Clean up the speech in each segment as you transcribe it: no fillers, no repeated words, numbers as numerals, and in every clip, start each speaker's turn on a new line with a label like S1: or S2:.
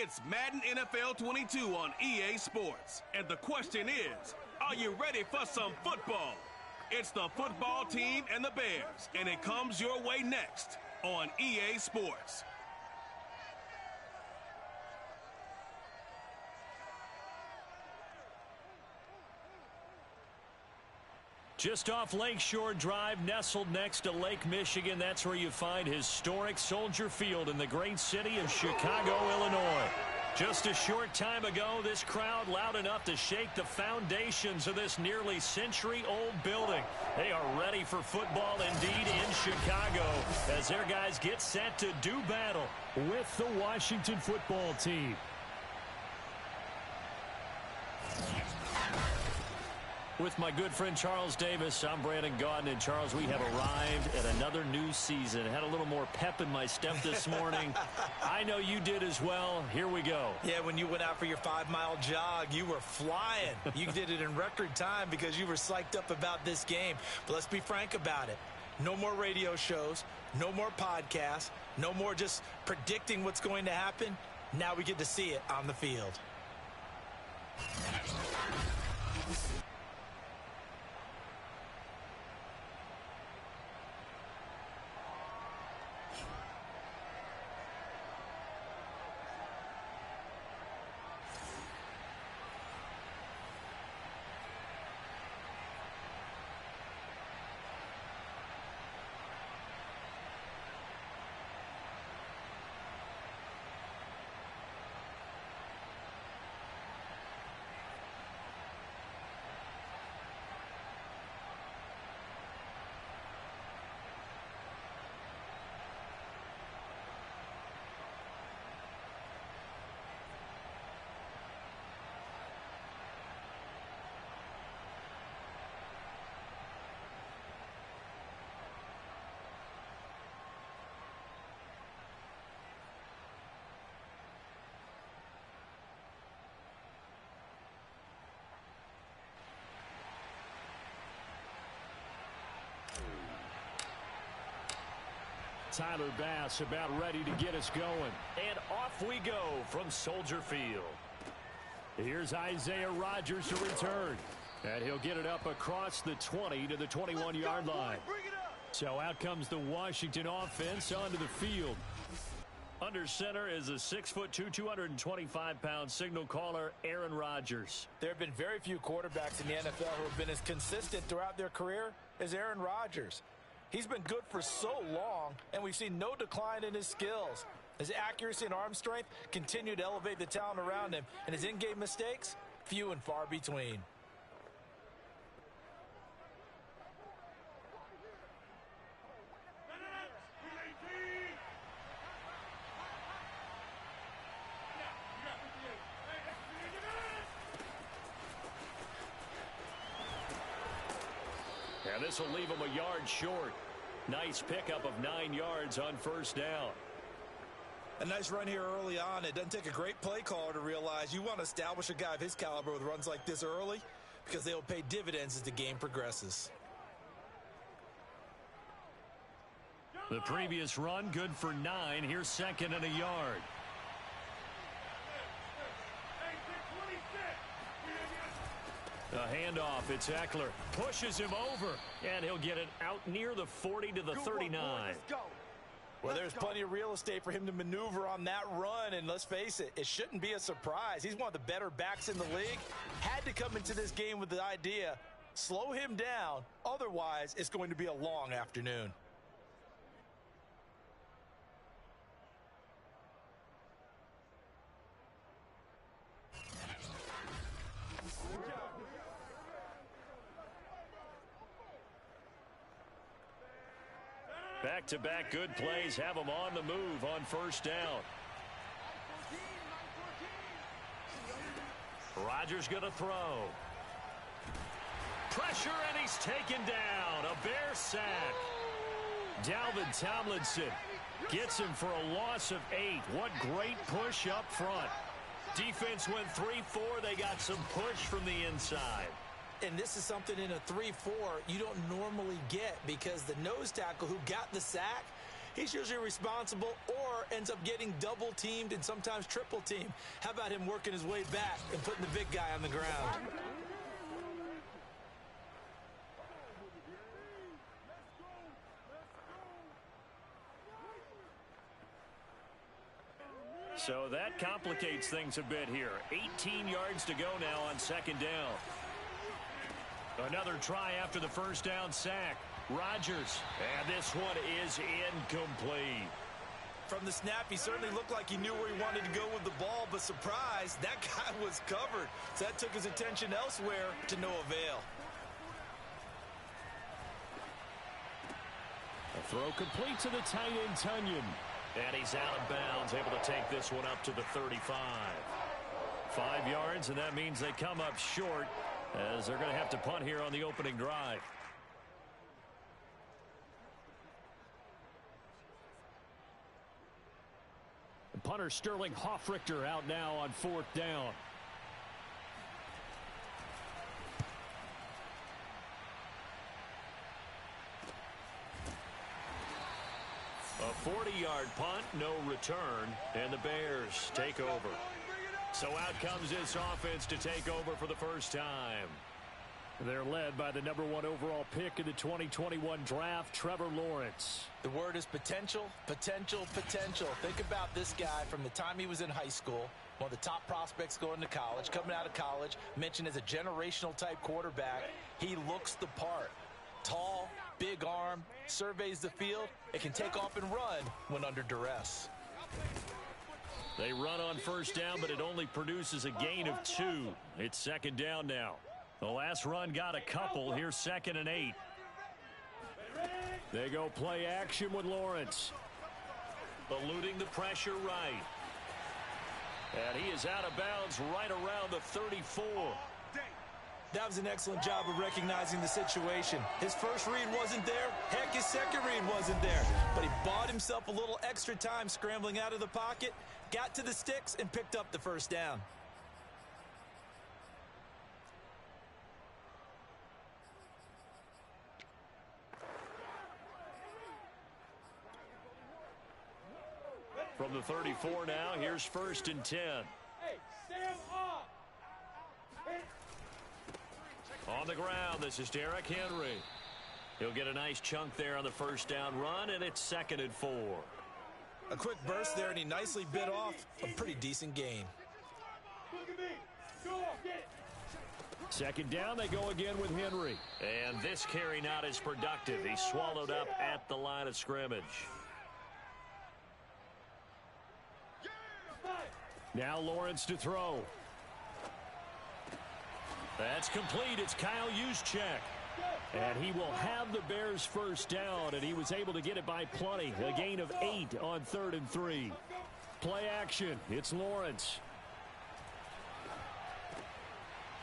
S1: It's Madden NFL 22 on EA Sports. And the question is, are you ready for some football? It's the football team and the Bears, and it comes your way next on EA Sports.
S2: Just off Lakeshore Drive, nestled next to Lake Michigan, that's where you find historic Soldier Field in the great city of Chicago, Illinois. Just a short time ago, this crowd loud enough to shake the foundations of this nearly century-old building. They are ready for football indeed in Chicago as their guys get set to do battle with the Washington football team. With my good friend Charles Davis, I'm Brandon Gaudin. And Charles, we have arrived at another new season. Had a little more pep in my step this morning. I know you did as well. Here we go.
S3: Yeah, when you went out for your 5-mile jog, you were flying. You did it in record time because you were psyched up about this game. But let's be frank about it. No more radio shows, no more podcasts, no more just predicting what's going to happen. Now we get to see it on the field.
S2: Tyler Bass about ready to get us going. And off we go from Soldier Field. Here's Isaiah Rodgers to return. And he'll get it up across the 20 to the 21-yard line. So out comes the Washington offense onto the field. Under center is a 6'2", 225-pound signal caller, Aaron Rodgers.
S3: There have been very few quarterbacks in the NFL who have been as consistent throughout their career as Aaron Rodgers. He's been good for so long, and we've seen no decline in his skills. His accuracy and arm strength continue to elevate the talent around him, and his in-game mistakes, few and far between.
S2: And this will leave him a yard short. Nice pickup of 9 yards on first down.
S3: A nice run here early on. It doesn't take a great play caller to realize you want to establish a guy of his caliber with runs like this early because they will pay dividends as the game progresses.
S2: The previous run good for 9. Here's second and a yard. A handoff. It's Eckler. Pushes him over. And he'll get it out near the 40 to the 39.
S3: Well, there's plenty of real estate for him to maneuver on that run. And let's face it, it shouldn't be a surprise. He's one of the better backs in the league. Had to come into this game with the idea, slow him down. Otherwise, it's going to be a long afternoon.
S2: Back-to-back good plays have them on the move on first down. Rodgers going to throw. Pressure, and he's taken down. A Bear sack. Dalvin Tomlinson gets him for a loss of 8. What great push up front. Defense went 3-4. They got some push from the inside.
S3: And this is something in a 3-4 you don't normally get because the nose tackle who got the sack, he's usually responsible or ends up getting double teamed and sometimes triple teamed. How about him working his way back and putting the big guy on the ground?
S2: So that complicates things a bit here. 18 yards to go now on second down. Another try after the first down sack. Rodgers, and this one is incomplete.
S3: From the snap, he certainly looked like he knew where he wanted to go with the ball, but surprise, that guy was covered. So that took his attention elsewhere to no avail.
S2: A throw complete to the tight end, Tunyon. And he's out of bounds, able to take this one up to the 35. 5 yards, and that means they come up short as they're going to have to punt here on the opening drive. And punter Sterling Hoffrichter out now on fourth down. A 40-yard punt, no return, and the Bears take over. So out comes this offense to take over for the first time. They're led by the #1 overall pick in the 2021 draft, Trevor Lawrence.
S3: The word is potential, potential, potential. Think about this guy from the time he was in high school, one of the top prospects going to college, coming out of college, mentioned as a generational type quarterback. He looks the part. Tall, big arm, surveys the field. It can take off and run when under duress.
S2: They run on first down, but it only produces a gain of 2. It's second down now. The last run got a couple. Here's 2nd and 8. They go play action with Lawrence. Eluding the pressure right. And he is out of bounds right around the 34.
S3: That was an excellent job of recognizing the situation. His first read wasn't there. Heck, his second read wasn't there. But he bought himself a little extra time scrambling out of the pocket, got to the sticks, and picked up the first down.
S2: From the 34 now, here's 1st and 10.
S4: Hey, Sam off.
S2: On the ground, this is Derrick Henry. He'll get a nice chunk there on the first down run, and it's 2nd and 4.
S3: A quick burst there, and he nicely bit off a pretty decent gain.
S4: Look at me. Go on, get it.
S2: Second down, they go again with Henry. And this carry not as productive. He's swallowed up at the line of scrimmage. Now Lawrence to throw. That's complete. It's Kyle Juszczyk. And he will have the Bears first down, and he was able to get it by plenty. A gain of 8 on 3rd and 3. Play action. It's Lawrence.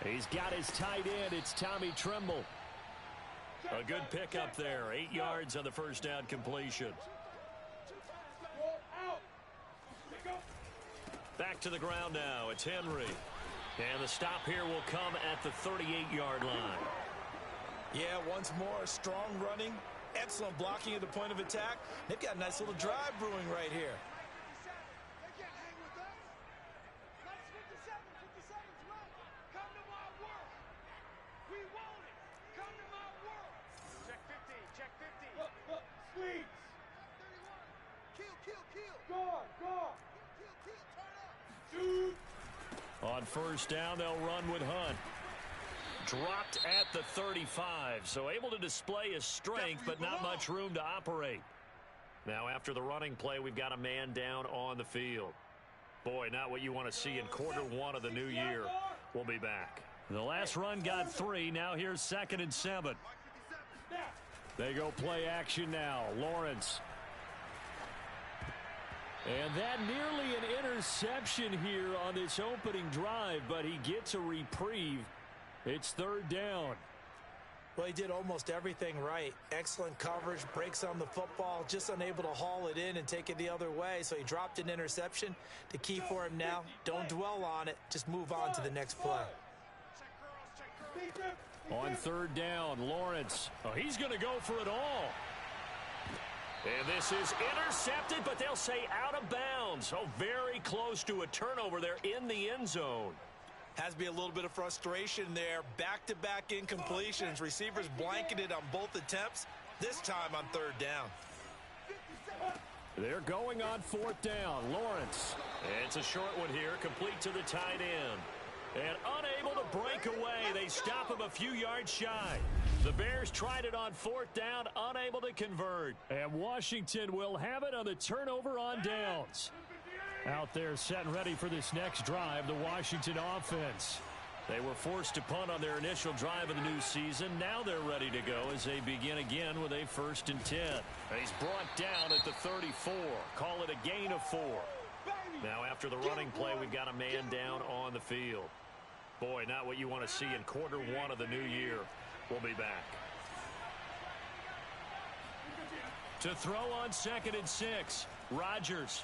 S2: He's got his tight end. It's Tommy Tremble. A good pickup there. 8 yards on the first down completion. Back to the ground now. It's Henry. And the stop here will come at the 38-yard line.
S3: Yeah, once more, strong running, excellent blocking at the point of attack. They've got a nice little drive brewing right here.
S4: They can't hang with us. Let's 57 run. Come to my world. We want it. Come to my world. Check 15, check 15. Look, squeeze. 31. Kill. Guard. Kill, turn up. Shoot.
S2: On first down, they'll run with Hunt. Dropped at the 35, so able to display his strength, but not much room to operate. Now, after the running play, we've got a man down on the field. Boy, not what you want to see in Q1 of the new year. We'll be back. The last run got 3. Now here's 2nd and 7. They go play action now. Lawrence. And that nearly an interception here on this opening drive, but he gets a reprieve. It's 3rd down.
S3: Well, he did almost everything right. Excellent coverage, breaks on the football, just unable to haul it in and take it the other way. So he dropped an interception. The key for him now, don't dwell on it. Just move on to the next play.
S2: On 3rd down, Lawrence. Oh, he's going to go for it all. And this is intercepted, but they'll say out of bounds. Oh, very close to a turnover there in the end zone.
S3: Has to be a little bit of frustration there. Back-to-back incompletions. Receivers blanketed on both attempts, this time on third down.
S2: They're going on fourth down. Lawrence. It's a short one here, complete to the tight end. And unable to break away. They stop him a few yards shy. The Bears tried it on fourth down, unable to convert. And Washington will have it on the turnover on downs. Out there set and ready for this next drive, the Washington offense. They were forced to punt on their initial drive of the new season. Now they're ready to go as they begin again with a 1st and 10. He's brought down at the 34. Call it a gain of 4. Now after the running play, we've got a man down on the field. Boy, not what you want to see in quarter 1 of the new year. We'll be back. To throw on 2nd and 6, Rodgers.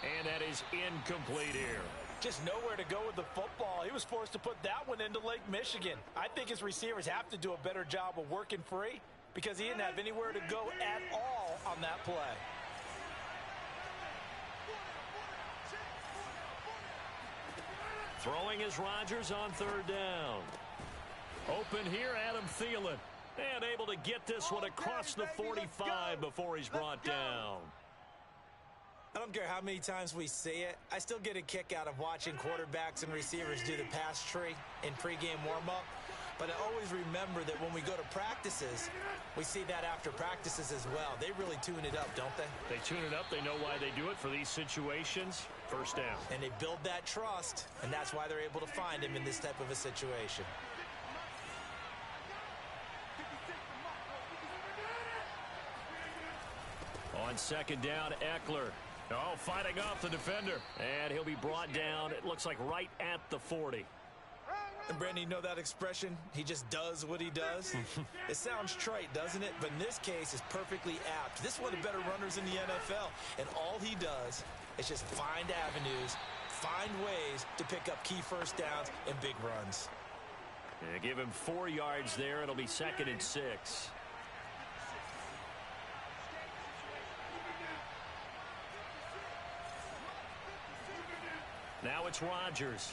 S2: And that is incomplete here.
S3: Just nowhere to go with the football. He was forced to put that one into Lake Michigan. I think his receivers have to do a better job of working free because he didn't have anywhere to go at all on that play.
S2: Throwing is Rodgers on 3rd down. Open here, Adam Thielen. And able to get this one across the 45 before he's brought down.
S3: I don't care how many times we see it. I still get a kick out of watching quarterbacks and receivers do the pass tree in pregame warm-up. But I always remember that when we go to practices, we see that after practices as well. They really tune it up, don't they?
S2: They tune it up. They know why they do it for these situations. 1st down.
S3: And they build that trust, and that's why they're able to find him in this type of a situation.
S2: On 2nd down, Eckler. Oh, fighting off the defender. And he'll be brought down, it looks like right at the 40.
S3: And Brittney, you know that expression? He just does what he does? It sounds trite, doesn't it? But in this case, it's perfectly apt. This is one of the better runners in the NFL. And all he does is just find avenues, find ways to pick up key 1st downs and big runs.
S2: Yeah, give him 4 yards there. It'll be 2nd and 6. Now it's Rodgers.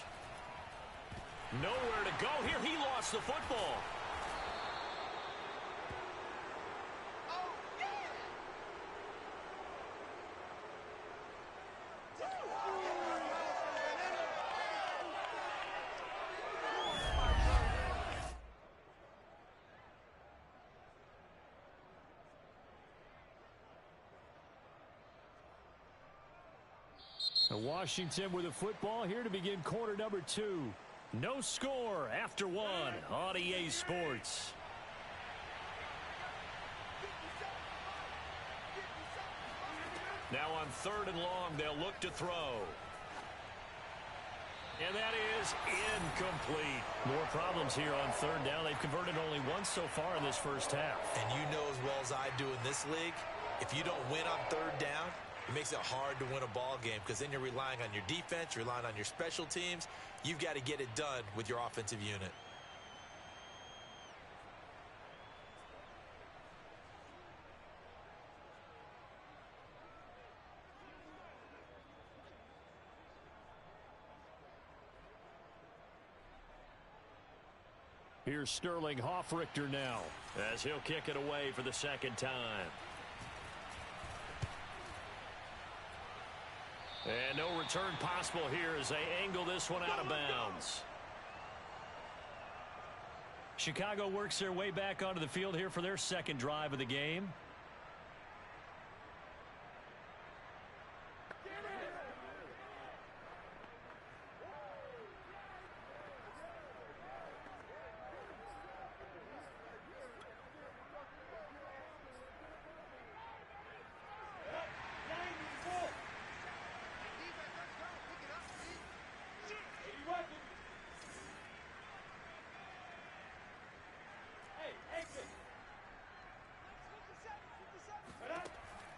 S2: Nowhere to go here. He lost the football. Washington with the football here to begin quarter number 2. No score after 1 on EA Sports. Now on 3rd and long, they'll look to throw. And that is incomplete. More problems here on 3rd down. They've converted only once so far in this 1st half.
S3: And you know as well as I do in this league, if you don't win on 3rd down, it makes it hard to win a ball game because then you're relying on your defense, you're relying on your special teams. You've got to get it done with your offensive unit.
S2: Here's Sterling Hoffrichter now as he'll kick it away for the 2nd time. And no return possible here as they angle this one out of bounds. Chicago works their way back onto the field here for their 2nd drive of the game.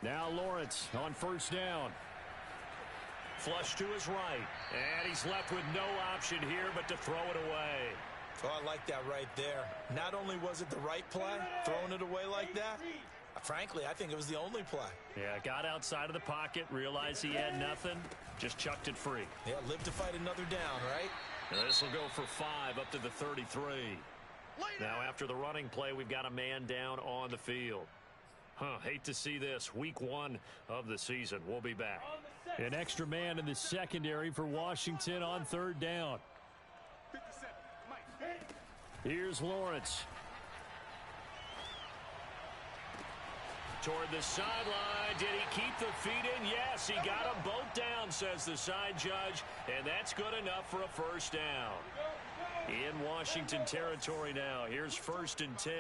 S2: Now Lawrence on 1st down. Flush to his right. And he's left with no option here but to throw it away.
S3: Oh, I like that right there. Not only was it the right play, throwing it away like that, Frankly, I think it was the only play.
S2: Yeah, got outside of the pocket, realized he had nothing, just chucked it free.
S3: Yeah, live to fight another down, right?
S2: This will go for 5 up to the 33. Now, after the running play, we've got a man down on the field. Hate to see this. Week 1 of the season. We'll be back. An extra man in the secondary for Washington on 3rd down. Here's Lawrence. Toward the sideline. Did he keep the feet in? Yes, he got them both down, says the side judge. And that's good enough for a 1st down. In Washington territory now. Here's 1st and 10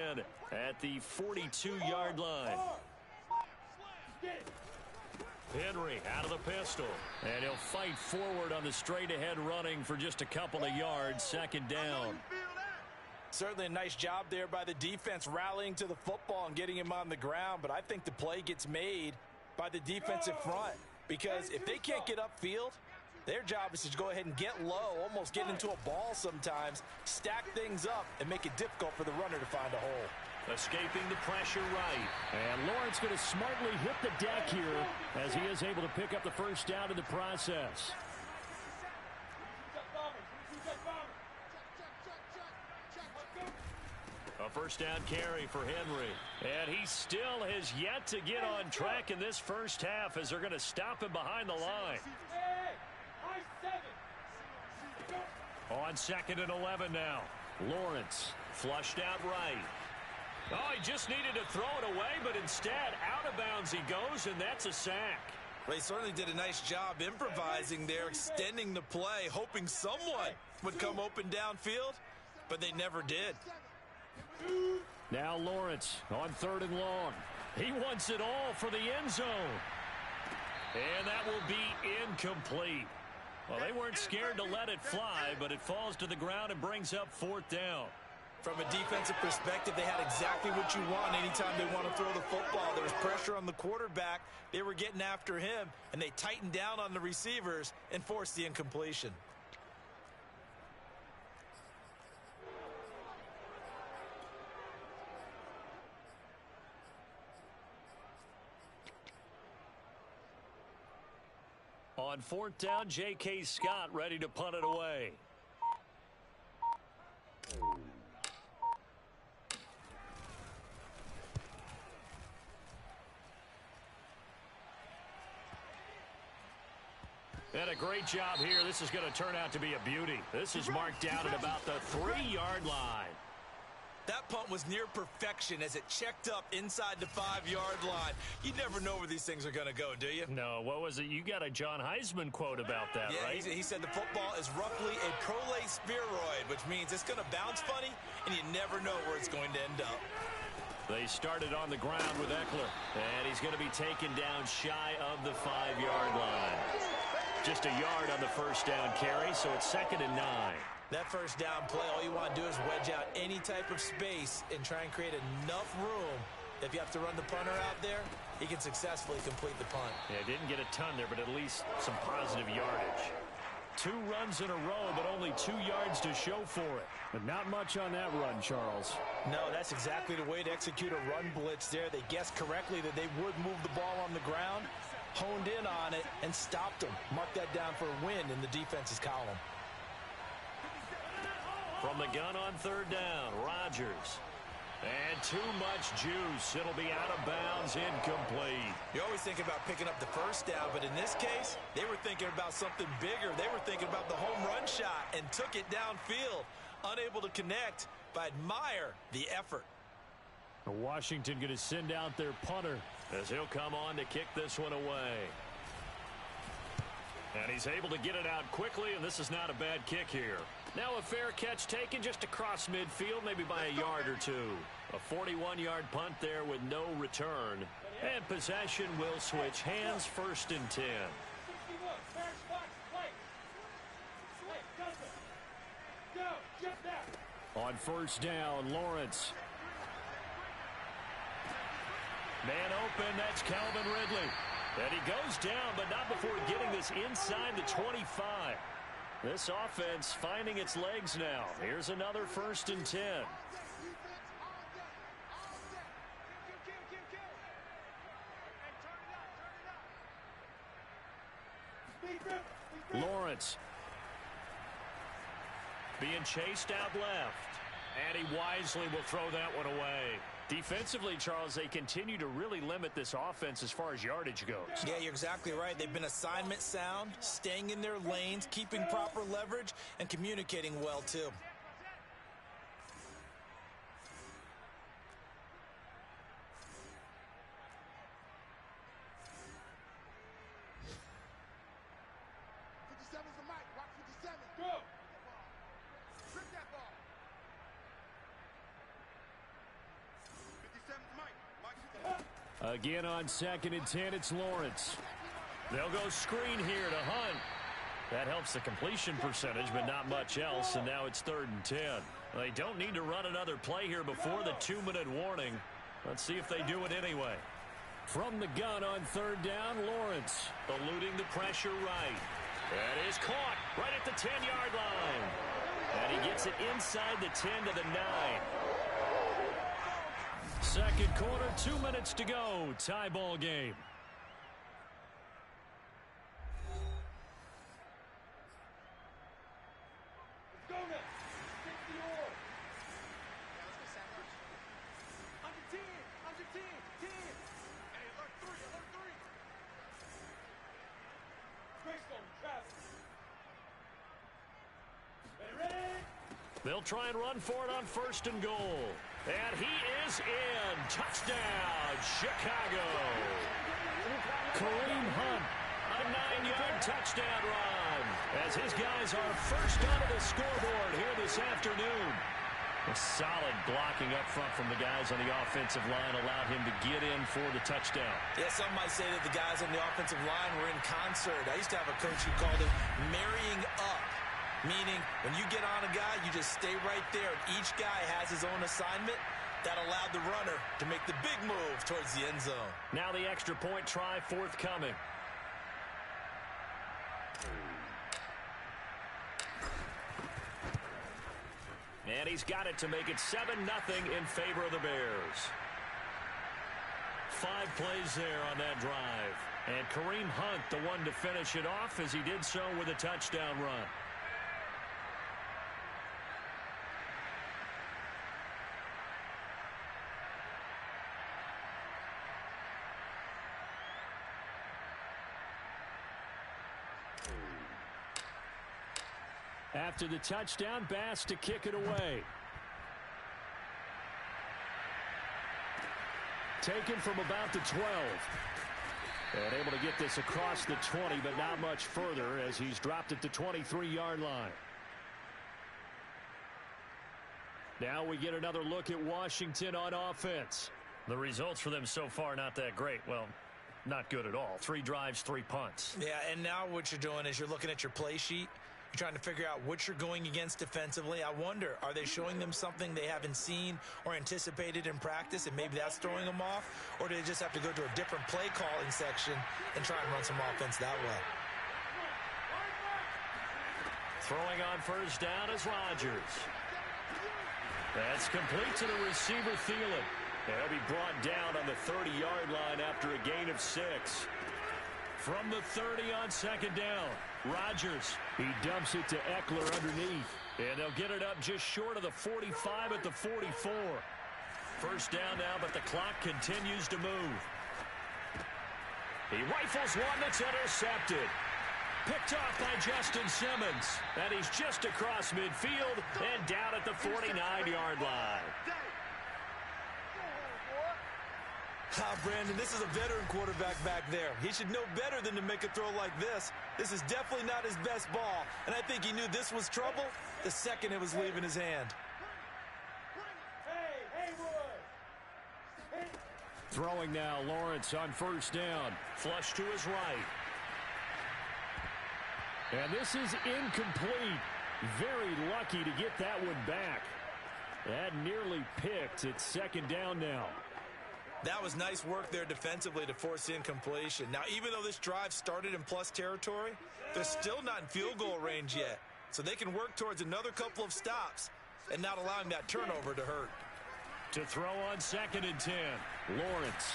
S2: at the 42-yard line. Henry out of the pistol. And he'll fight forward on the straight-ahead running for just a couple of yards. 2nd down.
S3: Certainly a nice job there by the defense rallying to the football and getting him on the ground. But I think the play gets made by the defensive front. Because if they can't get upfield, their job is to go ahead and get low, almost get into a ball sometimes, stack things up, and make it difficult for the runner to find a hole.
S2: Escaping the pressure right. And Lawrence going to smartly hit the deck here as he is able to pick up the 1st down in the process. A 1st down carry for Henry. And he still has yet to get on track in this 1st half as they're going to stop him behind the line. On 2nd and 11 now. Lawrence flushed out right. Oh, he just needed to throw it away, but instead out of bounds he goes, and that's a sack.
S3: Well, he certainly did a nice job improvising there, extending the play, hoping someone would come open downfield, but they never did.
S2: Now Lawrence on 3rd and long. He wants it all for the end zone. And that will be incomplete. Well, they weren't scared to let it fly, but it falls to the ground and brings up 4th down.
S3: From a defensive perspective, they had exactly what you want anytime they want to throw the football. There was pressure on the quarterback. They were getting after him, and they tightened down on the receivers and forced the incompletion.
S2: On 4th down, J.K. Scott ready to punt it away. And a great job here. This is going to turn out to be a beauty. This is marked down at about the 3-yard line.
S3: That punt was near perfection as it checked up inside the 5-yard line. You never know where these things are going to go, do you?
S2: No, what was it? You got a John Heisman quote about that,
S3: yeah,
S2: right?
S3: He said the football is roughly a prolate spheroid, which means it's going to bounce funny, and you never know where it's going to end up.
S2: They started on the ground with Eckler, and he's going to be taken down shy of the 5-yard line. Just a yard on the 1st down carry, so it's 2nd and 9.
S3: That 1st down play, all you want to do is wedge out any type of space and try and create enough room. If you have to run the punter out there, he can successfully complete the punt.
S2: Yeah, didn't get a ton there, but at least some positive yardage. 2 runs in a row, but only 2 yards to show for it. But not much on that run, Charles.
S3: No, that's exactly the way to execute a run blitz there. They guessed correctly that they would move the ball on the ground, honed in on it, and stopped them. Mark that down for a win in the defense's column.
S2: From the gun on 3rd down, Rodgers. And too much juice. It'll be out of bounds, incomplete.
S3: You always think about picking up the 1st down, but in this case, they were thinking about something bigger. They were thinking about the home run shot and took it downfield. Unable to connect, but admire the effort.
S2: Washington going to send out their punter as he'll come on to kick this one away. And he's able to get it out quickly, and this is not a bad kick here. Now a fair catch taken just across midfield, maybe by a yard or 2. A 41-yard punt there with no return. And possession will switch hands, 1st and 10. On 1st down, Lawrence. Man open, that's Calvin Ridley. And he goes down, but not before getting this inside the 25. This offense finding its legs now. Here's another 1st and 10. Lawrence. Being chased out left. And he wisely will throw that one away. Defensively, Charles, they continue to really limit this offense as far as yardage goes.
S3: Yeah, you're exactly right. They've been assignment sound, staying in their lanes, keeping proper leverage, and communicating well, too.
S2: Again on 2nd and 10, it's Lawrence. They'll go screen here to Hunt. That helps the completion percentage, but not much else, and now it's 3rd and 10. They don't need to run another play here before the 2-minute warning. Let's see if they do it anyway. From the gun on 3rd down, Lawrence eluding the pressure right. That is caught right at the 10-yard line. And he gets it inside the 10 to the 9. Second quarter, 2 minutes to go. Tie ball game. They'll try and run for it on 1st and goal. And he is in. Touchdown, Chicago. Kareem Hunt, a 9-yard touchdown run, as his guys are first onto the scoreboard here this afternoon. A solid blocking up front from the guys on the offensive line allowed him to get in for the touchdown.
S3: Yeah, some might say that the guys on the offensive line were in concert. I used to have a coach who called it marrying up. Meaning, when you get on a guy, you just stay right there. Each guy has his own assignment. That allowed the runner to make the big move towards the end zone.
S2: Now the extra point try forthcoming. And he's got it to make it 7-0 in favor of the Bears. 5 plays there on that drive. And Kareem Hunt, the one to finish it off, as he did so with a touchdown run. After the touchdown, Bass to kick it away. Taken from about the 12. And able to get this across the 20, but not much further as he's dropped at the 23-yard line. Now we get another look at Washington on offense. The results for them so far not that great. Well, not good at all. 3 drives, 3 punts.
S3: Yeah, and now what you're doing is you're looking at your play sheet. You're trying to figure out what you're going against defensively. I wonder, are they showing them something they haven't seen or anticipated in practice, and maybe that's throwing them off? Or do they just have to go to a different play calling section and try and run some offense that way?
S2: Throwing on 1st down is Rodgers. That's complete to the receiver, Thielen. They'll be brought down on the 30-yard line after a gain of 6. From the 30 on 2nd down, Rodgers. He dumps it to Eckler underneath. And they'll get it up just short of the 45 at the 44. 1st down now, but the clock continues to move. He rifles one that's intercepted. Picked off by Justin Simmons. And he's just across midfield and down at the 49-yard line.
S3: Brandon, this is a veteran quarterback back there. He should know better than to make a throw like this. This is definitely not his best ball, and I think he knew this was trouble the second it was leaving his hand.
S2: Throwing now, Lawrence on 1st down. Flush to his right. And this is incomplete. Very lucky to get that one back. That nearly picked. It's 2nd down now.
S3: That was nice work there defensively to force incompletion. Now, even though this drive started in plus territory, they're still not in field goal range yet. So they can work towards another couple of stops and not allowing that turnover to hurt.
S2: To throw on 2nd and 10, Lawrence.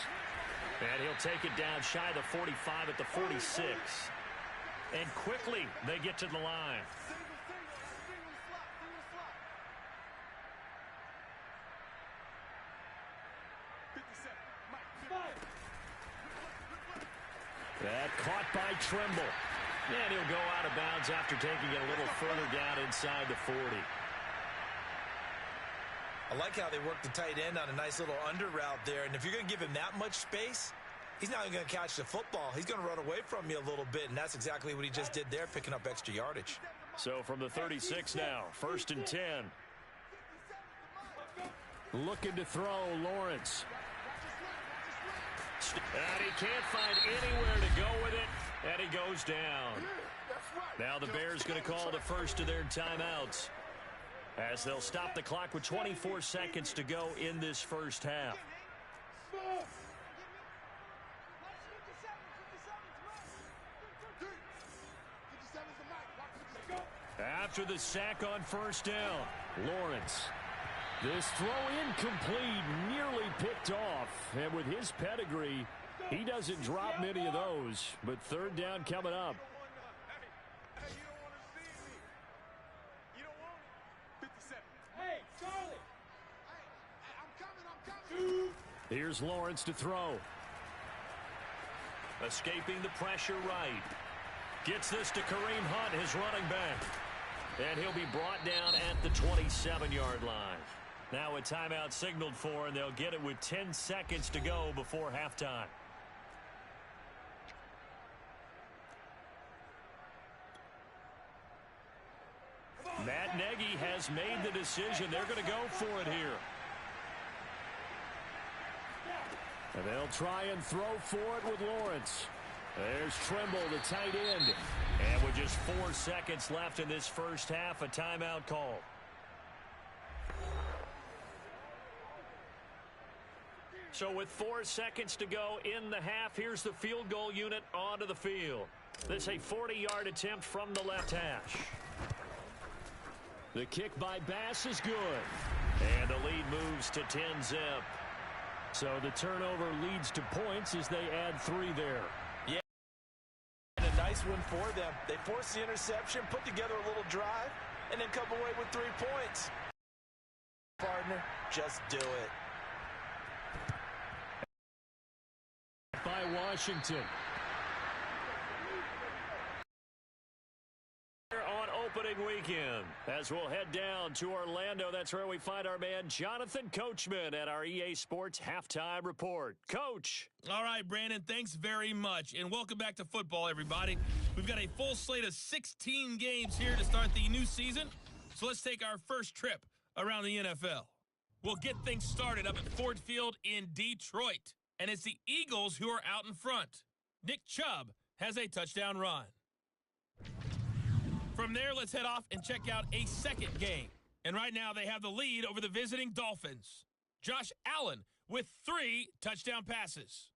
S2: And he'll take it down shy of the 45 at the 46. And quickly, they get to the line. That caught by Trimble. And he'll go out of bounds after taking it a little further down inside the 40.
S3: I like how they work the tight end on a nice little under route there. And if you're going to give him that much space, he's not even going to catch the football. He's going to run away from you a little bit, and that's exactly what he just did there, picking up extra yardage.
S2: So from the 36 now, 1st and 10. Looking to throw, Lawrence. And he can't find anywhere to go with it, and he goes down. Now the Bears going to call the first of their timeouts, as they'll stop the clock with 24 seconds to go in this first half. After the sack on first down, Lawrence. This throw incomplete, nearly picked off. And with his pedigree, he doesn't drop many of those. But third down coming up. Here's Lawrence to throw. Escaping the pressure right. Gets this to Kareem Hunt, his running back. And he'll be brought down at the 27-yard line. Now a timeout signaled for, and they'll get it with 10 seconds to go before halftime. Matt Nagy has made the decision. They're going to go for it here. And they'll try and throw for it with Lawrence. There's Trimble, the tight end. And with just 4 seconds left in this first half, a timeout call. So with 4 seconds to go in the half, here's the field goal unit onto the field. This a 40-yard attempt from the left hash. The kick by Bass is good. And the lead moves to 10-zip. So the turnover leads to points as they add 3 there.
S3: Yeah, and a nice win for them. They force the interception, put together a little drive, and then come away with 3 points. Partner, just do it.
S2: By Washington. On opening weekend, as we'll head down to Orlando, that's where we find our man Jonathan Coachman at our EA Sports Halftime Report. Coach.
S5: All right, Brandon, thanks very much, and welcome back to football, everybody. We've got a full slate of 16 games here to start the new season, so let's take our first trip around the NFL. We'll get things started up at Ford Field in Detroit. And it's the Eagles who are out in front. Nick Chubb has a touchdown run. From there, let's head off and check out a second game. And right now, they have the lead over the visiting Dolphins. Josh Allen with 3 touchdown passes.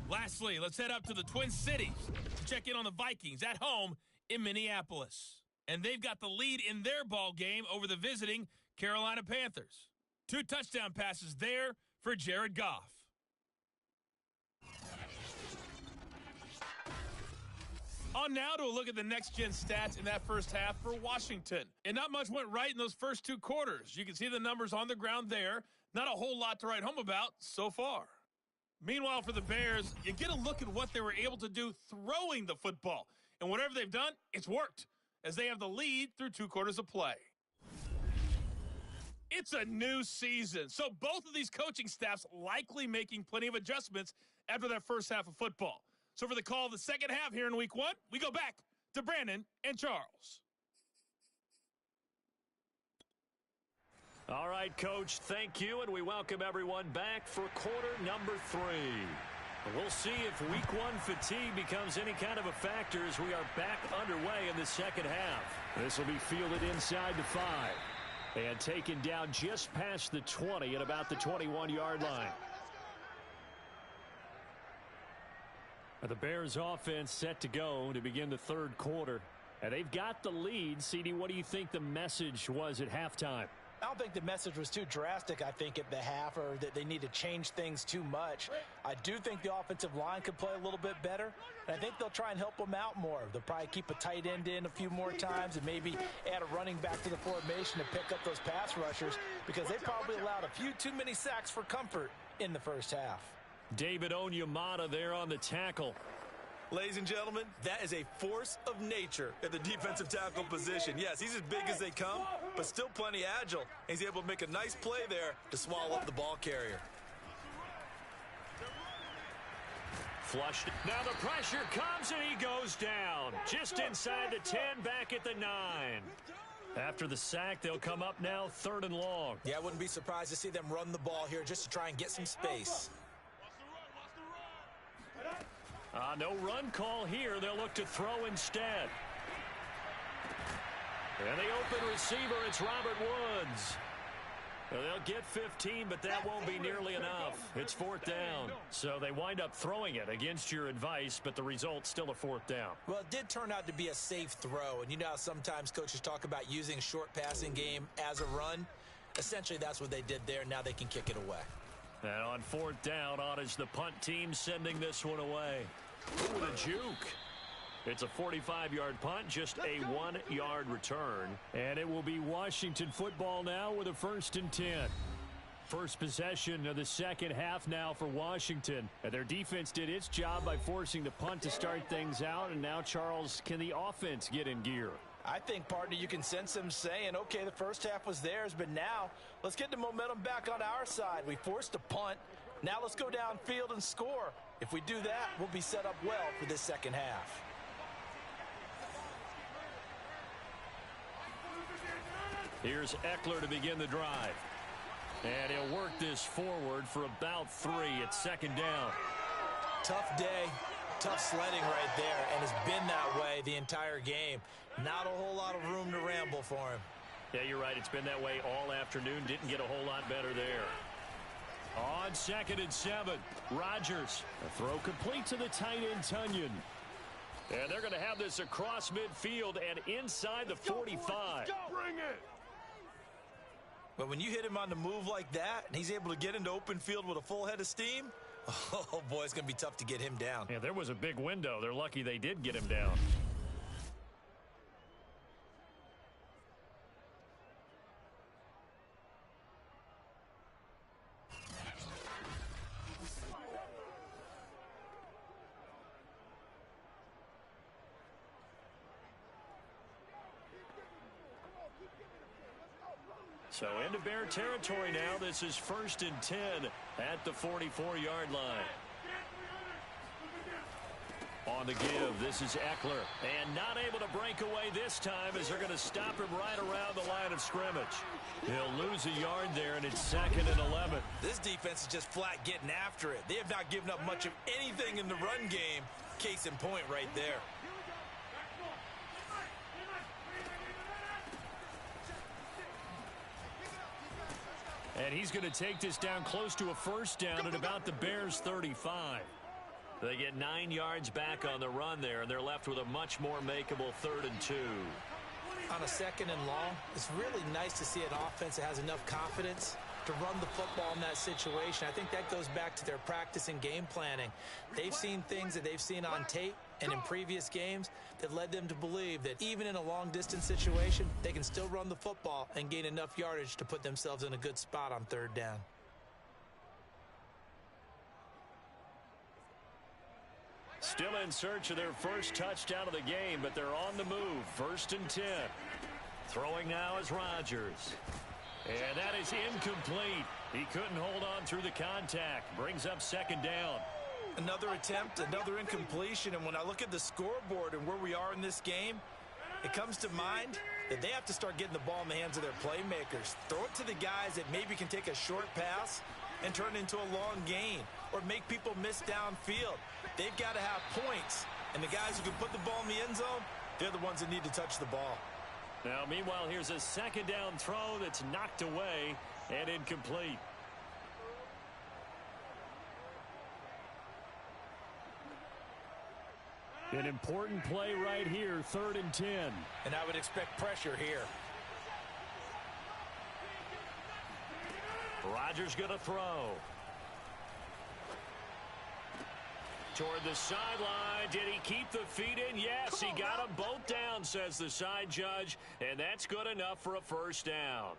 S5: Lastly, let's head up to the Twin Cities to check in on the Vikings at home in Minneapolis. And they've got the lead in their ball game over the visiting Carolina Panthers. 2 touchdown passes there for Jared Goff. On now to a look at the next-gen stats in that first half for Washington. And not much went right in those first 2 quarters. You can see the numbers on the ground there. Not a whole lot to write home about so far. Meanwhile, for the Bears, you get a look at what they were able to do throwing the football. And whatever they've done, it's worked, as they have the lead through 2 quarters of play. It's a new season, so both of these coaching staffs likely making plenty of adjustments after that first half of football. So for the call of the second half here in week 1, we go back to Brandon and Charles.
S2: All right, Coach, thank you, and we welcome everyone back for quarter number 3. We'll see if week 1 fatigue becomes any kind of a factor as we are back underway in the second half. This will be fielded inside the 5. And taken down just past the 20 at about the 21-yard line. The Bears offense set to go to begin the third quarter. And they've got the lead. CD, what do you think the message was at halftime?
S3: I don't think the message was too drastic, I think, at the half, or that they need to change things too much. I do think the offensive line could play a little bit better, and I think they'll try and help them out more. They'll probably keep a tight end in a few more times and maybe add a running back to the formation to pick up those pass rushers, because they probably allowed a few too many sacks for comfort in the first half.
S2: David Onyemata there on the tackle.
S6: Ladies and gentlemen, that is a force of nature at the defensive tackle position. Yes, he's as big as they come, but still plenty agile. He's able to make a nice play there to swallow up the ball carrier.
S2: Flushed. Now the pressure comes and he goes down. Just inside the 10, back at the 9. After the sack, they'll come up now 3rd and long.
S3: Yeah, I wouldn't be surprised to see them run the ball here just to try and get some space.
S2: No run call here. They'll look to throw instead. And the open receiver, it's Robert Woods. Well, they'll get 15, but that won't be nearly enough. It's 4th down. So they wind up throwing it against your advice, but the result's still a 4th down.
S3: Well, it did turn out to be a safe throw. And you know how sometimes coaches talk about using short passing game as a run? Essentially, that's what they did there. Now they can kick it away.
S2: And on 4th down, on is the punt team sending this one away. Ooh, the juke. It's a 45-yard punt, just a 1-yard return. And it will be Washington football now with a 1st and 10. First possession of the second half now for Washington. And their defense did its job by forcing the punt to start things out. And now, Charles, can the offense get in gear?
S3: I think, partner, you can sense them saying, okay, the first half was theirs, but now let's get the momentum back on our side. We forced a punt. Now let's go downfield and score. If we do that, we'll be set up well for this second half.
S2: Here's Eckler to begin the drive. And he'll work this forward for about 3 at 2nd down.
S3: Tough day, tough sledding right there, and it's been that way the entire game. Not a whole lot of room to ramble for him.
S2: Yeah, you're right. It's been that way all afternoon. Didn't get a whole lot better there. On 2nd and 7, Rodgers. A throw complete to the tight end, Tunyon. And they're going to have this across midfield and inside the 45.
S4: Bring it!
S6: But when you hit him on the move like that, and he's able to get into open field with a full head of steam, oh, boy, it's going to be tough to get him down.
S2: Yeah, there was a big window. They're lucky they did get him down. So into Bear territory now. This is 1st and 10 at the 44-yard line. On the give, this is Eckler. And not able to break away this time as they're going to stop him right around the line of scrimmage. He'll lose a yard there, and it's 2nd and 11.
S6: This defense is just flat getting after it. They have not given up much of anything in the run game. Case in point right there.
S2: And he's going to take this down close to a 1st down at about the Bears' 35. They get 9 yards back on the run there, and they're left with a much more makeable 3rd and 2.
S3: On a 2nd and long, it's really nice to see an offense that has enough confidence to run the football in that situation. I think that goes back to their practice and game planning. They've seen things that they've seen on tape and in previous games that led them to believe that even in a long-distance situation, they can still run the football and gain enough yardage to put themselves in a good spot on 3rd down.
S2: Still in search of their first touchdown of the game, but they're on the move. 1st and 10. Throwing now is Rodgers. And that is incomplete. He couldn't hold on through the contact. Brings up 2nd down.
S6: Another attempt, another incompletion, and when I look at the scoreboard and where we are in this game, it comes to mind that they have to start getting the ball in the hands of their playmakers. Throw it to the guys that maybe can take a short pass and turn it into a long gain or make people miss downfield. They've got to have points, and the guys who can put the ball in the end zone, they're the ones that need to touch the ball.
S2: Now, meanwhile, here's a 2nd down throw that's knocked away and incomplete. An important play right here, 3rd and 10.
S3: And I would expect pressure here.
S2: Rodgers going to throw. Toward the sideline. Did he keep the feet in? Yes, he got them both down, says the side judge, and that's good enough for a first down.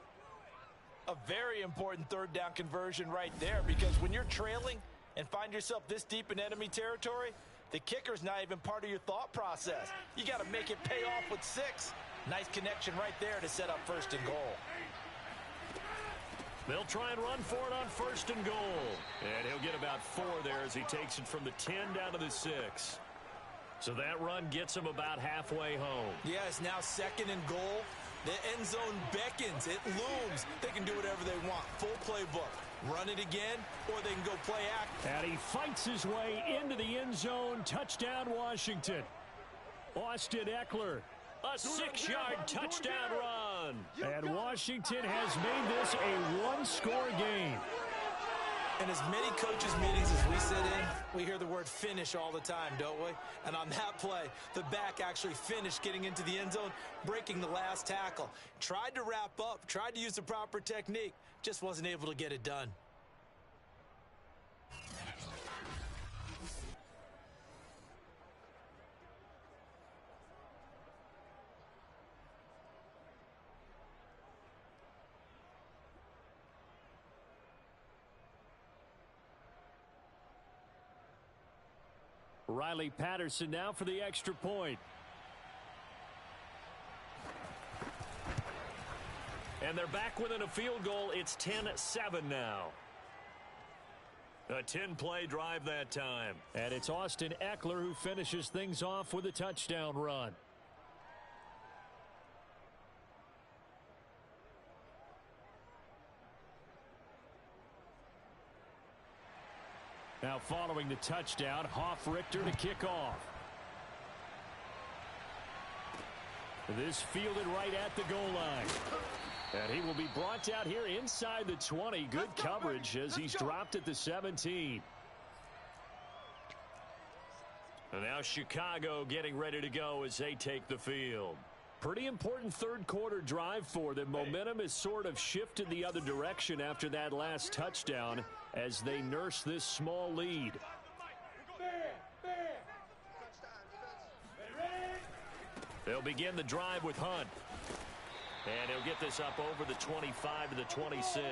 S3: A very important third down conversion right there, because when you're trailing and find yourself this deep in enemy territory, the kicker's not even part of your thought process. You got to make it pay off with 6. Nice connection right there to set up first and goal.
S2: They'll try and run for it on first and goal. And he'll get about 4 there as he takes it from the 10 down to the 6. So that run gets him about halfway home.
S3: Yeah, it's now second and goal. The end zone beckons. It looms. They can do whatever they want. Full playbook. Run it again, or they can go play act.
S2: And he fights his way into the end zone. Touchdown, Washington. Austin Eckler. A 6-yard touchdown run. And Washington has made this a one-score game.
S3: In as many coaches' meetings as we sit in, we hear the word finish all the time, don't we? And on that play, the back actually finished getting into the end zone, breaking the last tackle. Tried to wrap up, tried to use the proper technique, just wasn't able to get it done.
S2: Riley Patterson now for the extra point. And they're back within a field goal. It's 10-7 now. A 10-play drive that time. And it's Austin Eckler who finishes things off with a touchdown run. Now following the touchdown, Hoff-Richter to kick off. This fielded right at the goal line. And he will be brought down here inside the 20. Good coverage as he's dropped at the 17. And now Chicago getting ready to go as they take the field. Pretty important third quarter drive for them. Momentum has sort of shifted the other direction after that last touchdown as they nurse this small lead. They'll begin the drive with Hunt. And he'll get this up over the 25 to the 26.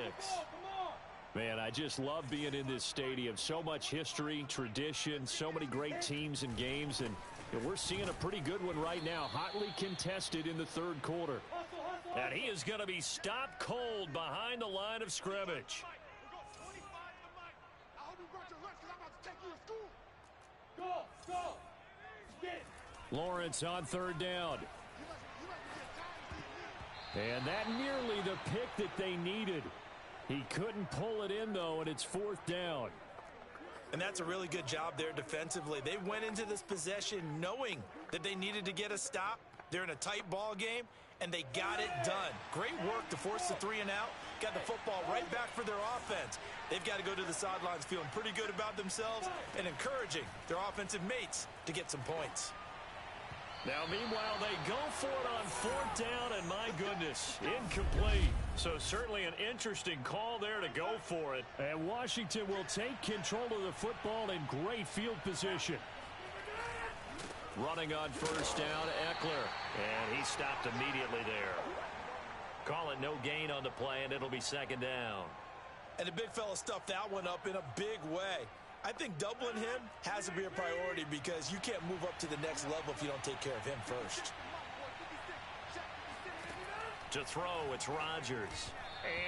S2: Man, I just love being in this stadium. So much history, tradition, so many great teams and games. And we're seeing a pretty good one right now. Hotly contested in the third quarter. And he is going to be stopped cold behind the line of scrimmage. Lawrence on third down. And that nearly the pick that they needed. He couldn't pull it in, though, and it's fourth down.
S3: And that's a really good job there defensively. They went into this possession knowing that they needed to get a stop. They're in a tight ball game, and they got it done. Great work to force the 3 and out. Got the football right back for their offense. They've got to go to the sidelines feeling pretty good about themselves and encouraging their offensive mates to get some points.
S2: Now, meanwhile, they go for it on fourth down, and my goodness, incomplete. So certainly an interesting call there to go for it. And Washington will take control of the football in great field position. Running on first down, Eckler. And he stopped immediately there. Call it no gain on the play, and it'll be second down.
S3: And the big fella stuffed that one up in a big way. I think doubling him has to be a priority because you can't move up to the next level if you don't take care of him first.
S2: To throw, it's Rodgers.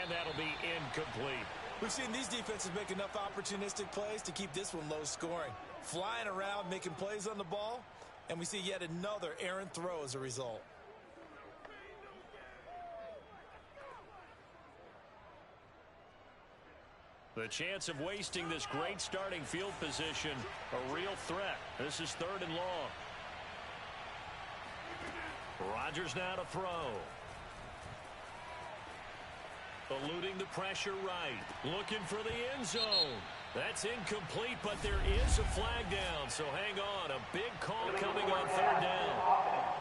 S2: And that'll be incomplete.
S3: We've seen these defenses make enough opportunistic plays to keep this one low scoring. Flying around, making plays on the ball, and we see yet another errant throw as a result.
S2: The chance of wasting this great starting field position, a real threat. This is third and long. Rodgers now to throw. Eluding the pressure right. Looking for the end zone. That's incomplete, but there is a flag down, so hang on. A big call coming on third down.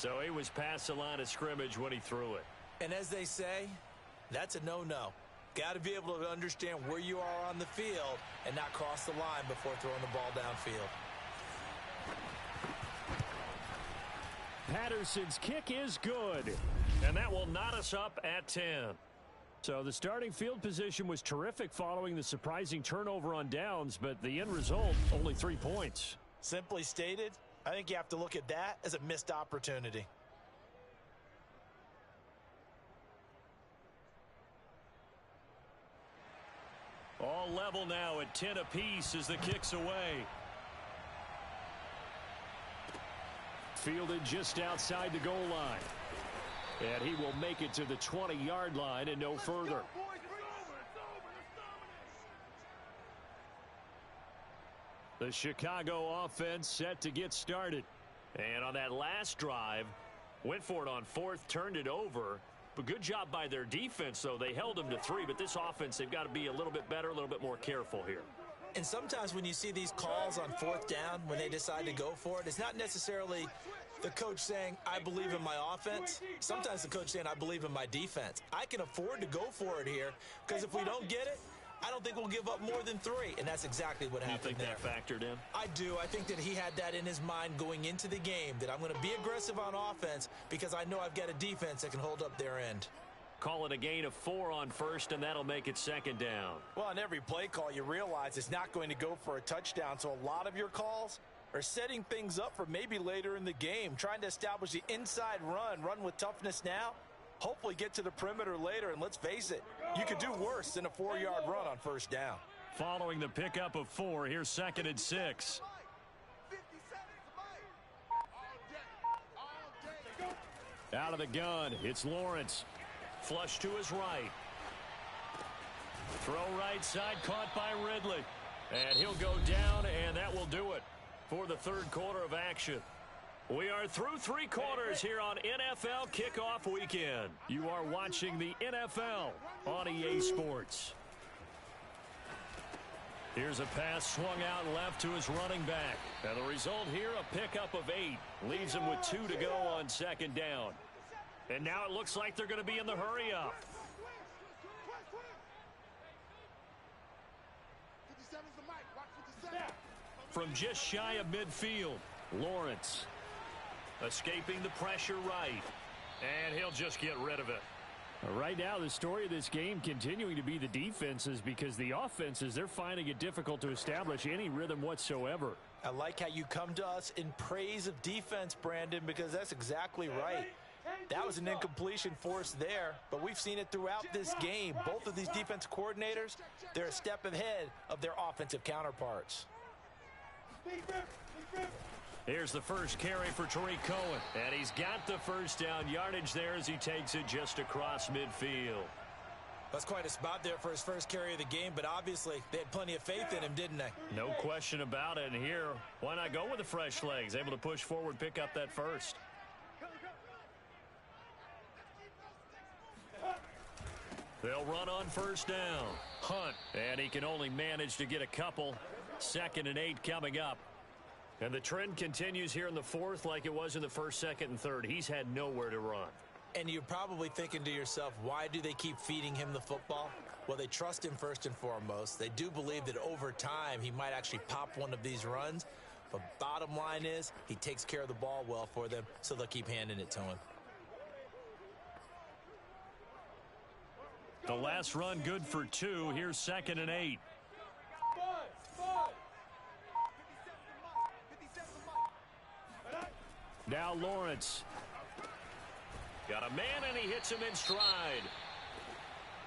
S2: So he was past the line of scrimmage when he threw it.
S3: And as they say, that's a no-no. Got to be able to understand where you are on the field and not cross the line before throwing the ball downfield.
S2: Patterson's kick is good, and that will knot us up at 10. So the starting field position was terrific following the surprising turnover on downs, but the end result, only 3 points.
S3: Simply stated, I think you have to look at that as a missed opportunity.
S2: All level now at 10 apiece as the kick's away. Fielded just outside the goal line. And he will make it to the 20-yard line and no further. The Chicago offense set to get started. And on that last drive, went for it on fourth, turned it over. But good job by their defense, though. They held them to 3, but this offense, they've got to be a little bit better, a little bit more careful here.
S3: And sometimes when you see these calls on fourth down, when they decide to go for it, it's not necessarily the coach saying, I believe in my offense. Sometimes the coach saying, I believe in my defense. I can afford to go for it here because if we don't get it, I don't think we'll give up more than 3, and that's exactly what happened there.
S2: You think that factored in?
S3: I do. I think that he had that in his mind going into the game, that I'm going to be aggressive on offense because I know I've got a defense that can hold up their end.
S2: Call it a gain of 4 on first, and that'll make it second down.
S3: Well, on every play call, you realize it's not going to go for a touchdown, so a lot of your calls are setting things up for maybe later in the game, trying to establish the inside run with toughness now. Hopefully get to the perimeter later, and let's face it, you could do worse than a 4-yard run on first down.
S2: Following the pickup of 4, here's 2nd and 6. Out of the gun, it's Lawrence. Flush to his right. Throw right side, caught by Ridley. And he'll go down, and that will do it for the third quarter of action. We are through 3 quarters here on NFL Kickoff Weekend. You are watching the NFL on EA Sports. Here's a pass swung out left to his running back. And the result here, a pickup of 8. Leaves him with 2 to go on second down. And now it looks like they're going to be in the hurry up. From just shy of midfield, Lawrence escaping the pressure right. And he'll just get rid of it. Right now, the story of this game continuing to be the defenses because the offenses, they're finding it difficult to establish any rhythm whatsoever.
S3: I like how you come to us in praise of defense, Brandon, because that's exactly right. That was an incompletion forced there, but we've seen it throughout this game. Both of these defense coordinators, they're a step ahead of their offensive counterparts.
S2: Here's the first carry for Tariq Cohen, and he's got the first down yardage there as he takes it just across midfield.
S3: That's quite a spot there for his first carry of the game, but obviously they had plenty of faith in him, didn't they?
S2: No question about it, and here, why not go with the fresh legs? Able to push forward, pick up that first. They'll run on first down. Hunt, and he can only manage to get a couple. 2nd and 8 coming up. And the trend continues here in the fourth like it was in the first, second, and third. He's had nowhere to run.
S3: And you're probably thinking to yourself, why do they keep feeding him the football? Well, they trust him first and foremost. They do believe that over time he might actually pop one of these runs. But bottom line is he takes care of the ball well for them, so they'll keep handing it to him.
S2: The last run good for 2. Here's 2nd and 8. Now Lawrence. Got a man, and he hits him in stride.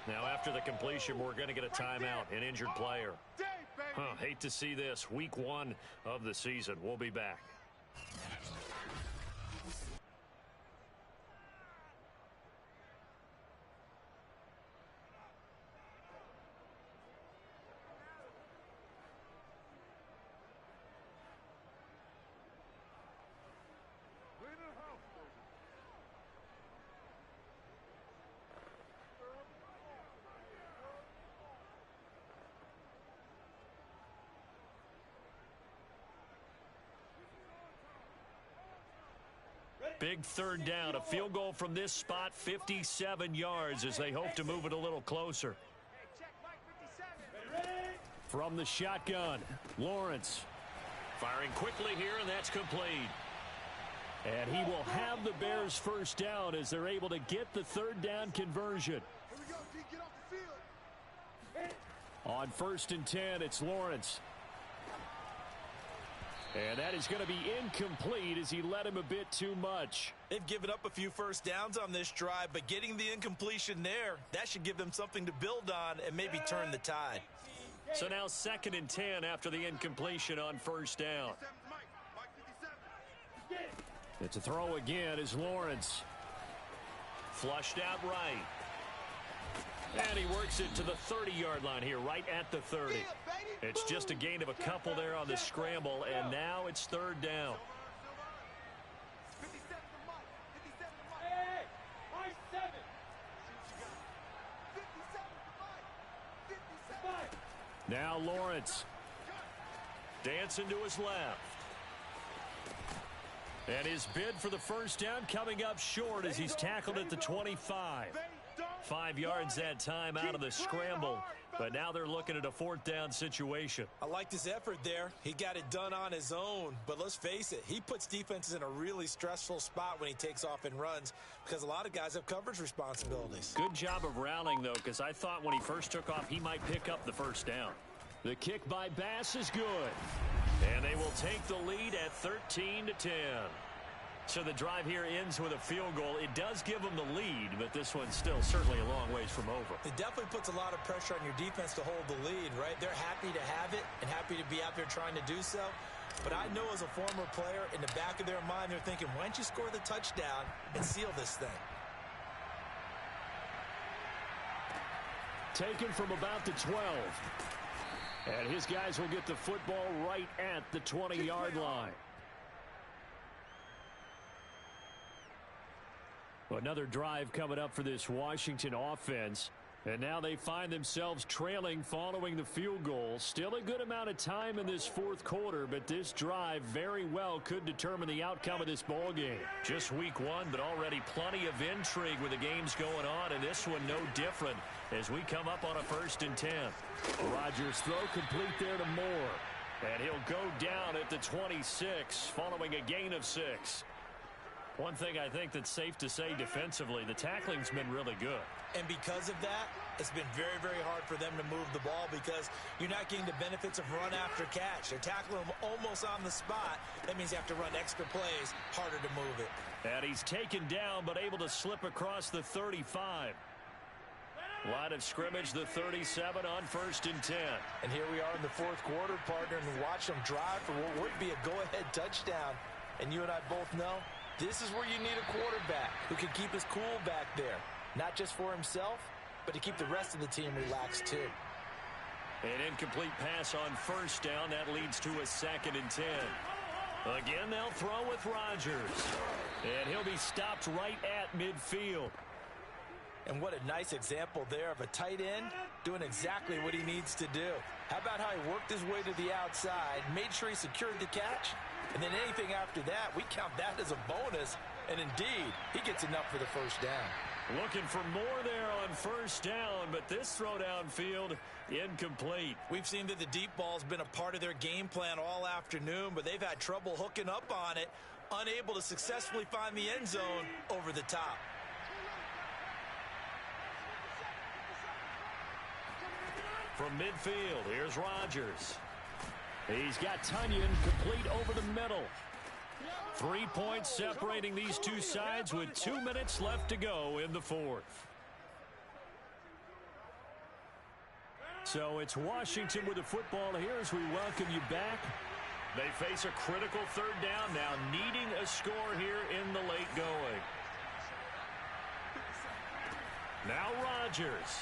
S2: Now after the completion, we're going to get a timeout, an injured player. Hate to see this. Week 1 of the season. We'll be back. Big third down. A field goal from this spot, 57 yards as they hope to move it a little closer. From the shotgun, Lawrence. Firing quickly here, and that's complete. And he will have the Bears first down as they're able to get the third down conversion.
S4: Here we go, D, get off the field.
S2: On 1st and 10, it's Lawrence. And that is going to be incomplete as he led him a bit too much.
S6: They've given up a few first downs on this drive, but getting the incompletion there, that should give them something to build on and maybe turn the tide.
S2: So now 2nd and 10 after the incompletion on 1st down. It's a throw again as Lawrence. Flushed out right. And he works it to the 30-yard line here, right at the 30. It's just a gain of a couple there on the scramble, and now it's 3rd down. Now Lawrence. Dancing to his left. And his bid for the first down coming up short as he's tackled at the 25. 5 yards that time out of the scramble. But now they're looking at a 4th down situation.
S6: I liked his effort there. He got it done on his own. But let's face it, he puts defenses in a really stressful spot when he takes off and runs because a lot of guys have coverage responsibilities.
S2: Good job of rounding, though, because I thought when he first took off, he might pick up the first down. The kick by Bass is good. And they will take the lead at 13-10. So the drive here ends with a field goal. It does give them the lead, but this one's still certainly a long ways from over.
S6: It definitely puts a lot of pressure on your defense to hold the lead, right? They're happy to have it and happy to be out there trying to do so. But I know as a former player, in the back of their mind, they're thinking, why don't you score the touchdown and seal this thing?
S2: Taken from about the 12. And his guys will get the football right at the 20-yard line. Another drive coming up for this Washington offense. And now they find themselves trailing following the field goal. Still a good amount of time in this 4th quarter, but this drive very well could determine the outcome of this ball game. Just week 1, but already plenty of intrigue with the games going on, and this one no different as we come up on a 1st and 10. Rodgers throw complete there to Moore. And he'll go down at the 26 following a gain of 6. One thing I think that's safe to say defensively, the tackling's been really good.
S6: And because of that, it's been very, very hard for them to move the ball because you're not getting the benefits of run after catch. They're tackling them almost on the spot. That means you have to run extra plays, harder to move it.
S2: And he's taken down, but able to slip across the 35. Line of scrimmage, the 37 on 1st and 10.
S6: And here we are in the 4th quarter, partner, and watch them drive for what would be a go-ahead touchdown. And you and I both know this is where you need a quarterback who can keep his cool back there. Not just for himself, but to keep the rest of the team relaxed too.
S2: An incomplete pass on 1st down. That leads to a 2nd and 10. Again, they'll throw with Rodgers. And he'll be stopped right at midfield.
S6: And what a nice example there of a tight end doing exactly what he needs to do. How about how he worked his way to the outside, made sure he secured the catch, and then anything after that, we count that as a bonus. And indeed, he gets enough for the first down.
S2: Looking for more there on 1st down, but this throw downfield incomplete.
S6: We've seen that the deep ball's been a part of their game plan all afternoon, but they've had trouble hooking up on it, unable to successfully find the end zone over the top.
S2: From midfield, here's Rodgers. He's got Tunyon complete over the middle. 3 points separating these two sides with 2 minutes left to go in the 4th. So it's Washington with the football here as we welcome you back. They face a critical 3rd down now, needing a score here in the late going. Now Rodgers.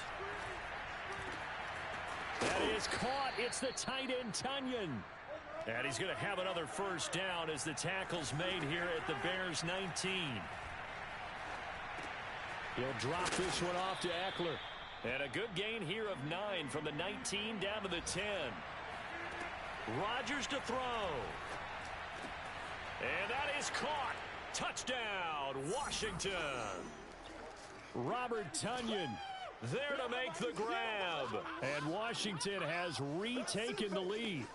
S2: That is caught. It's the tight end, Tunyon. And he's going to have another first down as the tackle's made here at the Bears 19. He'll drop this one off to Eckler. And a good gain here of 9 from the 19 down to the 10. Rodgers to throw. And that is caught. Touchdown, Washington. Robert Tonyan there to make the grab. And Washington has retaken the lead.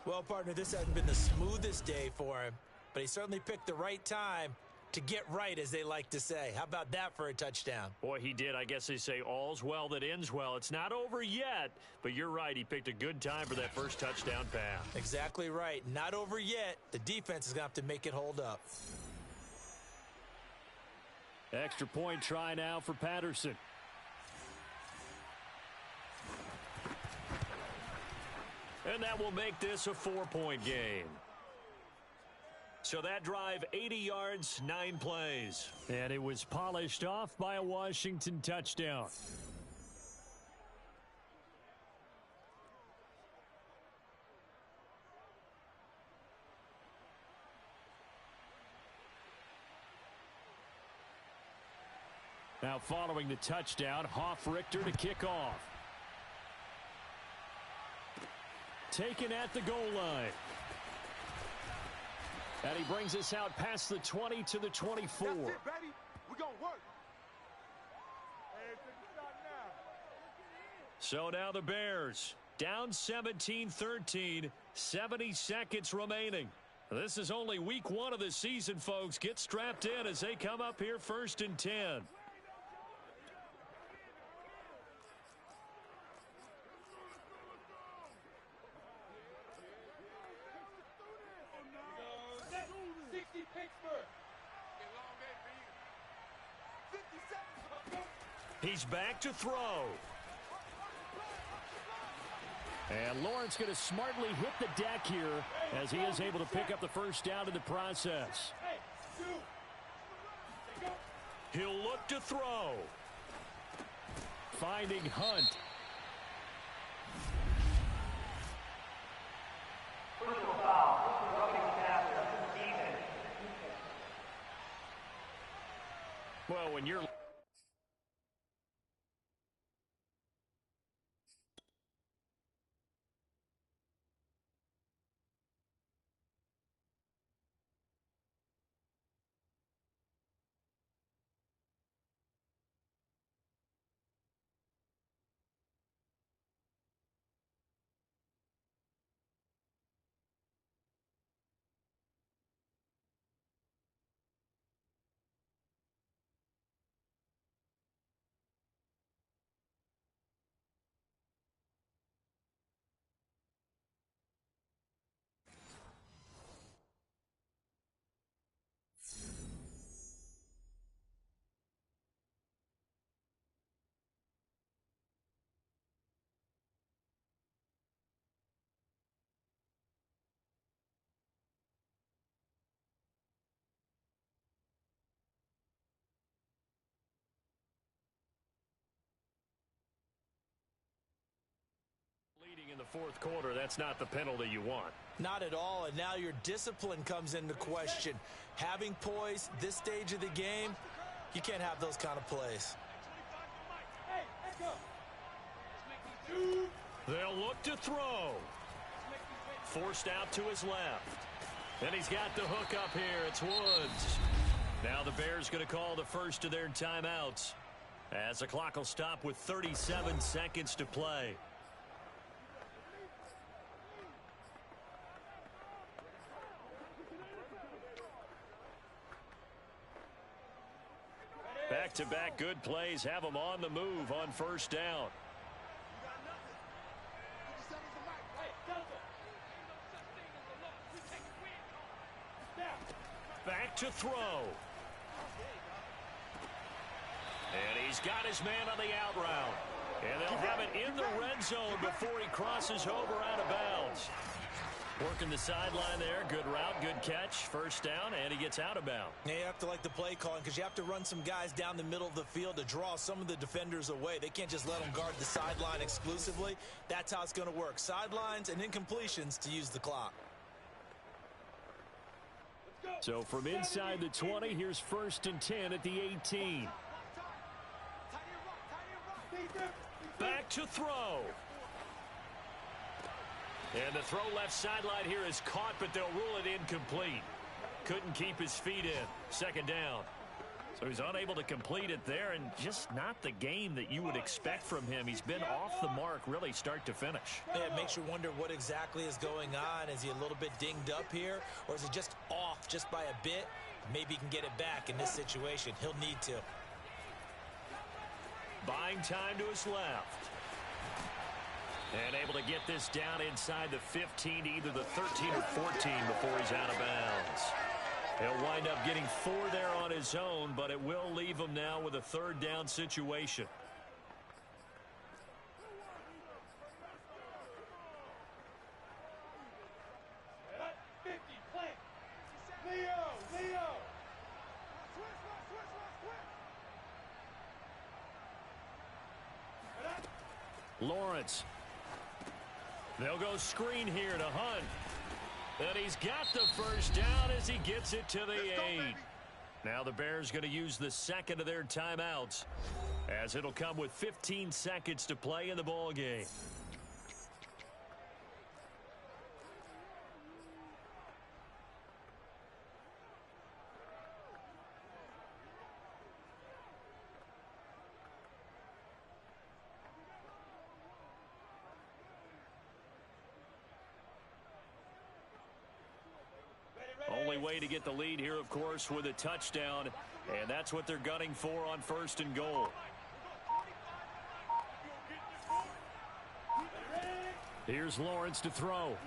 S3: Well, partner, this hasn't been the smoothest day for him, but he certainly picked the right time to get right, as they like to say. How about that for a touchdown?
S2: Boy, he did. I guess they say all's well that ends well. It's not over yet, but you're right. He picked a good time for that first touchdown pass.
S3: Exactly right. Not over yet. The defense is going to have to make it hold up.
S2: Extra point try now for Patterson. And that will make this a 4-point game. So that drive, 80 yards, 9 plays. And it was polished off by a Washington touchdown. Now following the touchdown, Hoff-Richter to kick off. Taken at the goal line. And he brings us out past the 20 to the 24.
S4: That's it, baby. We're going to work.
S2: So now the Bears down 17-13, 70 seconds remaining. This is only week 1 of the season, folks. Get strapped in as they come up here 1st and 10. He's back to throw. And Lawrence going to smartly hit the deck here as he is able to pick up the first down in the process. He'll look to throw. Finding Hunt. Well, when you're in the fourth quarter, that's not the penalty you want.
S3: Not at all, and now your discipline comes into question. Having poise this stage of the game, you can't have those kind of plays.
S2: They'll look to throw. Forced out to his left. And he's got the hook up here. It's Woods. Now the Bears going to call the first of their timeouts as the clock will stop with 37 seconds to play. Back-to-back good plays have them on the move on first down. Back to throw. And he's got his man on the out route. And they'll have it in the red zone before he crosses over out of bounds. Working the sideline there. Good route, good catch. First down, and he gets out of bounds.
S3: Yeah, you have to like the play calling because you have to run some guys down the middle of the field to draw some of the defenders away. They can't just let them guard the sideline exclusively. That's how it's going to work. Sidelines and incompletions to use the clock.
S2: So from inside the 20, here's 1st and 10 at the 18. Back to throw. And the throw left sideline here is caught, but they'll rule it incomplete. Couldn't keep his feet in. Second down. So he's unable to complete it there, and just not the game that you would expect from him. He's been off the mark really start to finish.
S3: Yeah, it makes you wonder what exactly is going on. Is he a little bit dinged up here, or is he just off just by a bit? Maybe he can get it back in this situation. He'll need to.
S2: Buying time to his left. And able to get this down inside the 15 to either the 13 or 14 before he's out of bounds. He'll wind up getting 4 there on his own, but it will leave him now with a third down situation. Lawrence. They'll go screen here to Hunt. And he's got the first down as he gets it to the 8. Now the Bears going to use the second of their timeouts, as it'll come with 15 seconds to play in the ball game. Only way to get the lead here, of course, with a touchdown, and that's what they're gunning for on 1st and goal. Here's Lawrence to throw.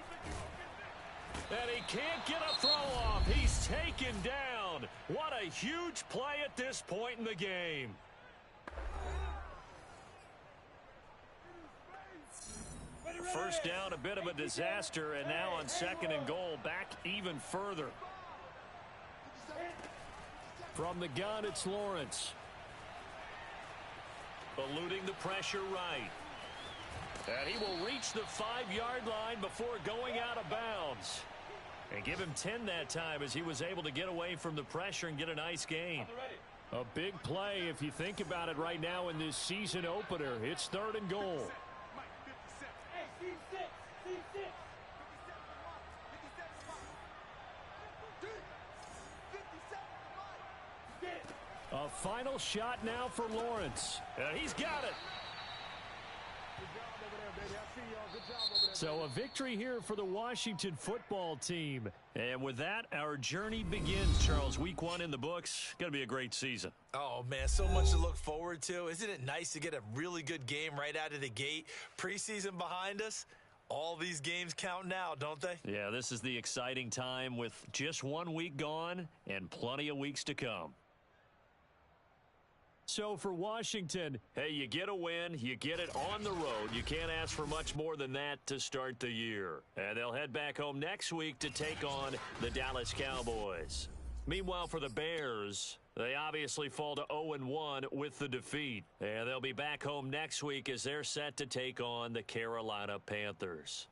S2: And he can't get a throw off. He's taken down. What a huge play at this point in the game. First down, a bit of a disaster, and now on 2nd and goal, back even further. From the gun, it's Lawrence. Eluding the pressure right. And he will reach the 5-yard line before going out of bounds. And give him 10 that time as he was able to get away from the pressure and get a nice gain. A big play if you think about it right now in this season opener. It's 3rd and goal. A final shot now for Lawrence. And he's got it. So a victory here for the Washington football team. And with that, our journey begins, Charles. Week 1 in the books. Going to be a great season.
S3: Oh, man, so much to look forward to. Isn't it nice to get a really good game right out of the gate? Preseason behind us. All these games count now, don't they?
S2: Yeah, this is the exciting time with just 1 week gone and plenty of weeks to come. So for Washington, hey, you get a win, you get it on the road. You can't ask for much more than that to start the year. And they'll head back home next week to take on the Dallas Cowboys. Meanwhile, for the Bears, they obviously fall to 0-1 with the defeat. And they'll be back home next week as they're set to take on the Carolina Panthers.